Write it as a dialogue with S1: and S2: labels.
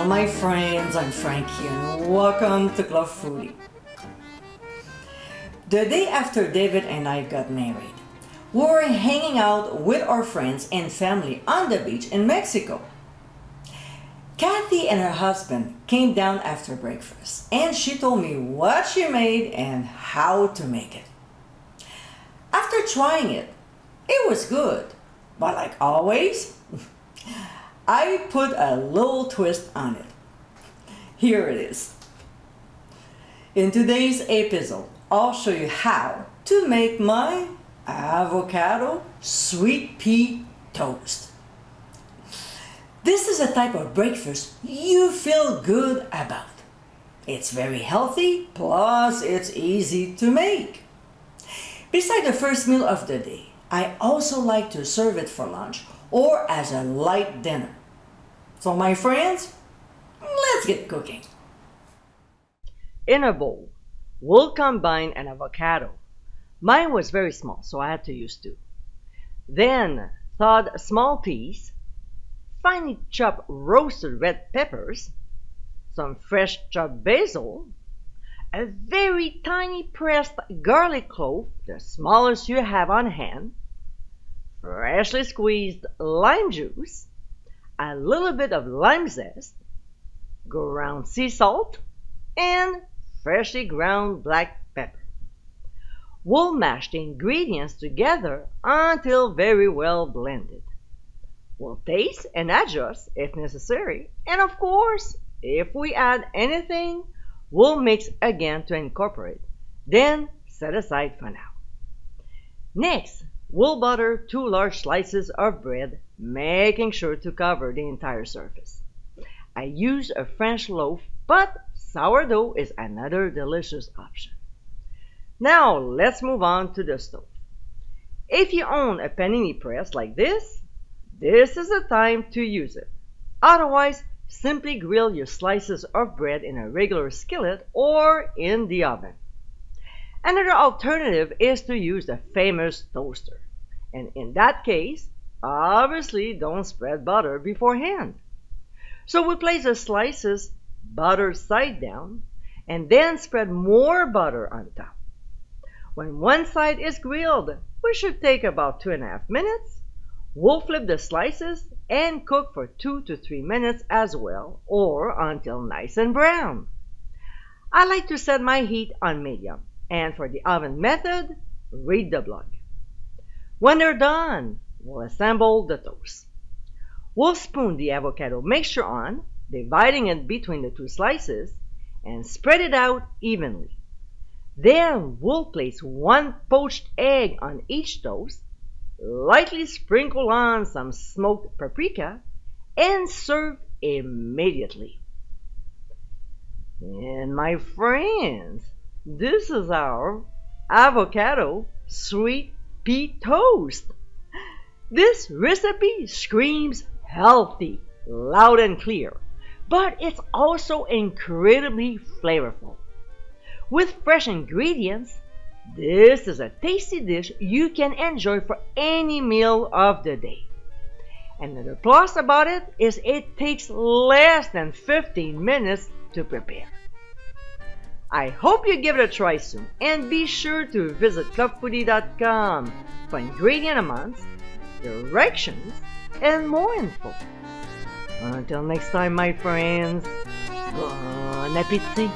S1: Hello, my friends. I'm Frankie, and welcome to Club Foodie. The day after David and I got married, we were hanging out with our friends and family on the beach in Mexico. Kathy and her husband came down after breakfast, and she told me what she made and how to make it. After trying it, it was good, but like always, I put a little twist on it. Here it is. In today's episode, I'll show you how to make my avocado sweet pea toast. This is a type of breakfast you feel good about. It's very healthy, plus it's easy to make. Beside the first meal of the day, I also like to serve it for lunch or as a light dinner. So my friends, let's get cooking. In a bowl, we'll combine an avocado. Mine was very small, so I had to use two. Then thawed small peas, finely chopped roasted red peppers, some fresh chopped basil, a very tiny pressed garlic clove, the smallest you have on hand, freshly squeezed lime juice, a little bit of lime zest, ground sea salt, and freshly ground black pepper. We'll mash the ingredients together until very well blended. We'll taste and adjust if necessary, and of course, if we add anything, we'll mix again to incorporate, then set aside for now. Next, we'll butter 2 large slices of bread, making sure to cover the entire surface. I use a French loaf, but sourdough is another delicious option. Now, let's move on to the stove. If you own a panini press like this is the time to use it. Otherwise, simply grill your slices of bread in a regular skillet or in the oven. Another alternative is to use the famous toaster. And in that case, obviously don't spread butter beforehand. So we place the slices butter side down and then spread more butter on top. When one side is grilled, which should take about 2.5 minutes, we'll flip the slices and cook for 2 to 3 minutes as well, or until nice and brown. I like to set my heat on medium, and for the oven method, read the blog. When they're done, we'll assemble the toast. We'll spoon the avocado mixture on, dividing it between the 2 slices, and spread it out evenly. Then we'll place 1 poached egg on each toast, lightly sprinkle on some smoked paprika, and serve immediately. And my friends, this is our avocado sweet pea toast. This recipe screams healthy, loud and clear, but it's also incredibly flavorful. With fresh ingredients, this is a tasty dish you can enjoy for any meal of the day. Another plus about it is it takes less than 15 minutes to prepare. I hope you give it a try soon, and be sure to visit clubfoodie.com for ingredient amounts, directions, and more info. Until next time, my friends, bon appétit!